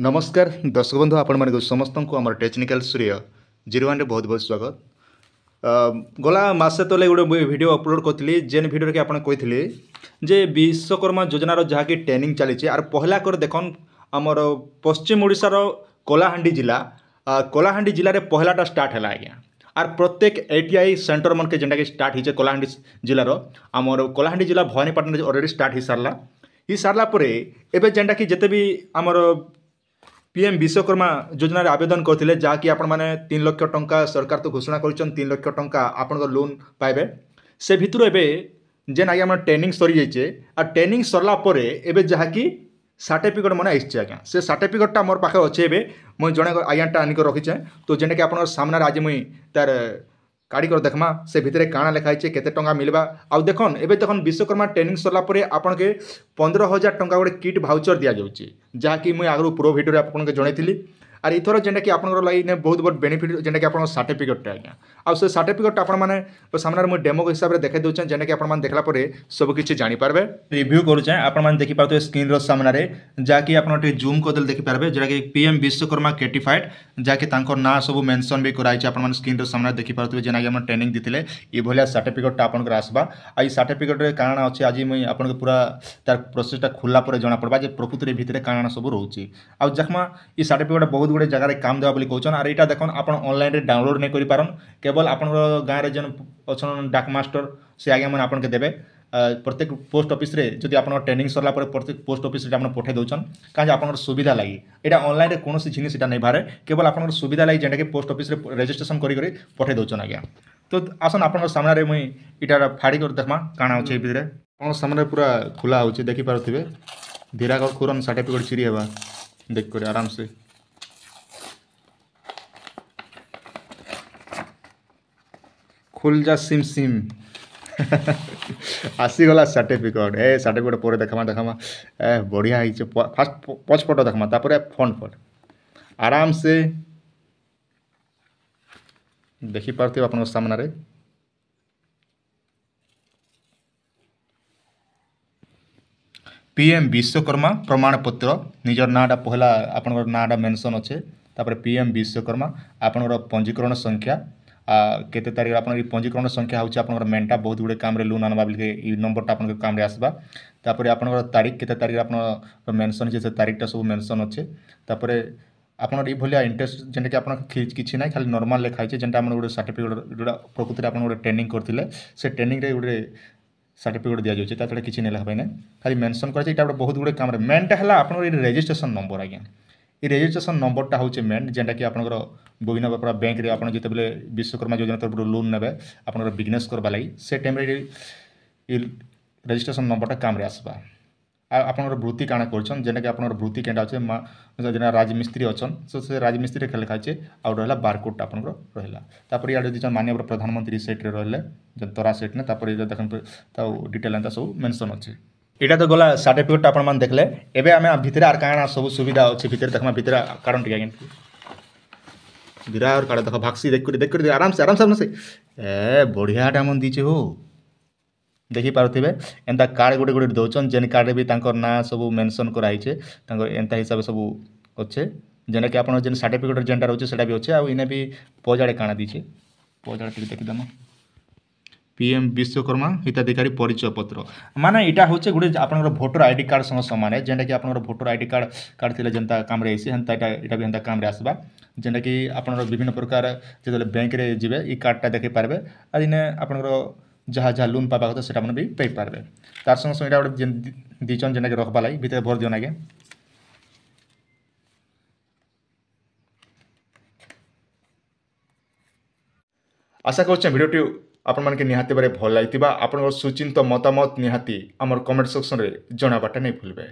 नमस्कार दर्शक बंधु आपण मानक समस्त को आम टेक्निकल सूर्य 01 रे बहुत बहुत स्वागत। गला मासे तले गोटे वीडियो अपलोड करी जेन वीडियो के आपन कही जे विश्वकर्मा योजनार जहाँकि ट्रेनिंग चली आर पहला कर देखन आमर पश्चिम ओडिशार कलाहांडी जिला कलाहांडी जिले में पहलाटा स्टार्ट है आज्ञा आर प्रत्येक एटीआई सेंटर मन के जेनटा कि स्टार्ट होचे कलाहांडी जिलार आमर कलाहांडी जिला भवानीपाटना ऑलरेडी स्टार्ट हो सारा पर एबे जेनटा कि जिते भी आमर पीएम विश्वकर्मा योजन आवेदन करते जहाँकि आपण मैंने 3 लाख टंका सरकार तो घोषणा कर 3 लाख टंका आपण लोन पाइबे से भितर एवं जेन आज्ञा ट्रेनिंग सरी जाइए आ ट्रेनिंग सरला एबे जहाँकि सर्टिफिकेट मैंने आइए आज्ञा से सर्टिफिकेटा मोर पाखे अच्छे मुझे जड़े आज्ञाटा आनिक रखीचे तो जेनटा कि आप सामने आज मुई तार काढ़ी कर देखमा से भितर काଣା लिखाई केते टंका मिलवा आउ देखन एबे देखन विश्वकर्मा ट्रेनिंग सरला परे आपन के 15,000 टंका गोटे किट भाउचर दिया जाउची जहाँकि मुझे आगु प्रो भिडियो आपन के जणैथिली आर इथर जेनटा कि आपन लगे बहुत बहुत बेनिफिट जेनटा कि आपन सर्टिफिकेट आज्ञा आउ से सर्टिफिकेट आपण माने सामने मुझे डेमो हिसाब से देखा दूचे जेनटा कि आपण माने देखला परे सब किछि जानि पारबे रिव्यू करूचे आपण माने देखि पारते स्क्रीन रो सामने रे जहाँकि आपण टे जूम कर देल देखि पारबे जेटा कि पीएम विश्वकर्मा सर्टिफाइड जहाँकि तांकर ना सब मेंशन भी कराई आपण माने स्क्रीन रो सामने देखि पारते जेना कि हम ट्रेनिंग दिथिले ई भलिया सर्टिफिकेट आपण को आसबा आ ई सर्टिफिकेट रे कारण अछि आज मुई आपण को पूरा तार प्रोसेसटा खुला पर जणा पड़बा जे प्रकृति रे भितरे कारण सब रहउची आ जखमा ई सर्टिफिकेट बहुत गुडे जगह रे काम देबा बोली कहउछन आर एटा देखन आपण ऑनलाइन रे डाउनलोड नै करि पारन केवल आपण गाँव रे जन अछन डाक मास्टर से आगे मन आपन के देबे प्रत्येक पोस्ट ऑफिस रे जदि आपन ट्रेनिंग सरला पर प्रत्येक पोस्ट ऑफिस रे आपन पठे दउछन काज आपन सुविधा लागि एटा ऑनलाइन रे कोनोसी जिनिस एटा नै भारे केवल आपन सुविधा लागि जेंटा के पोस्ट ऑफिस रे रजिस्ट्रेशन करि करि पठे दउछन आज्ञा तो आसन आपन सामने रे मुई इटा फाड़ी कर देखमा काना होचे भितरे आपन सामने पूरा खुला होचे देखि पारथिबे धीरा कर खुरन सर्टिफिकेट चिरी हेबा देख कर आराम से खुल जा सिम सिम आसीगला सर्टिफिकेट ए सर्टिफिकेट पर देखमा ए बढ़िया है फास्ट पचपट देखमा तापर फ्रंट पट आराम से देखि पारते अपन सामने रे पीएम विश्वकर्मा प्रमाण पत्र निजर नाटा पहला आपन नाटा मेंशन अच्छे तापर पीएम विश्वकर्मा आपन पंजीकरण संख्या केते तारीख आपन पंजीकरण संख्या होची आपन मेंटा बहुत गुडे काम रे लोन आनबा बिलके ई नंबरटा आपन काम रे आसबा तापर आपन तारीख केते तारीख आपन मेंशन जे तारीखटा सब मेंशन अच्छे तापर आपन ई भलिया इंटरेस्ट जेंटा कि आपन किछि नै खाली नॉर्मल लिखाइ छै जेंटा हमन गुडे सर्टिफिकेट जोडा प्रकृति आपन गुडे ट्रेनिंग करथिले से ट्रेनिंग रे गुडे सर्टिफिकेट दिया जाउछै तातडे किछि नै लिखा पाइने खाली मेंशन कर छै इटा बहुत गुडे काम रे मेनटा हला आपन रजिस्ट्रेशन नंबर आज्ञा ये रजिस्ट्रेशन नंबरटा हूँ मेन जेनटा कि आपंकर विभिन्न प्रकार बैंक रे आपन जिते बेले विश्वकर्मा योजना तरफ लोन नेबे आपन बिजनेस करबा लागि से टाइम रे रजिस्ट्रेशन नंबरटा काम रे आसबा आपन वृत्ति काना करछन जेना कि आपन वृत्ति केंटा अछि जेना राजमिस्त्री अछन से राजमिस्त्री के लिखा छै आ रहला बारकोड आपन रहला तापर या जदि माननीय प्रधानमंत्री सेट रे रहले जन तोरा सेट ने तापर देखन ता डिटेल एंता सब मेंशन अछि एटा तो गला सर्टिफिकेट आपण मान देखले एबे आमे भितरे आर काना सब सुविधा अछि भितरे देखमा भितरे कारण टिका बिरा और काडा देख भाक्सी देख कर आराम से ए बढ़िया टा मन दीचे हो देखि पारथिबे एंता कार्ड गोटे गोटे दोचन जेन कार्ड रे भी तांकर ना सब मेंशन कराई छै तांकर एंता हिसाब सब अच्छे जेना कि आपण जेन सर्टिफिकेट जेंटा रहउचे सेटा भी अच्छे आ इने भी पजाडे काना दीचे पजाडे टिक देखि दमा पीएम विश्वकर्मा हिताधिकारी परिचय पत्र माने इटा होचे गुडे आपनर वोटर आईडी कार्ड संग समान है जेंटा कि आपनर वोटर आईडी कार्ड कार्ड थिले जनता काम रे आइसे हंता इटा भी हंता काम रे आसबा जेंटा कि आपनर विभिन्न प्रकार जेतले बैंक रे जिबे ई कार्डटा देखि पारबे आ इने आपनर जहाँ लोन पाबा कथा सेटा मन भी पे पारबे तार संग संग इटा गोटे दीचन जेना कि रखबा लागि भितर भर दियो नागे आशा करछे भिडियोटी आपण मन के निहाती बारे भल लागितिबा आपण सुचिंत मतामत निहाती हमर कमेंट सेक्शन रे जणाबाटा नै भूलबे।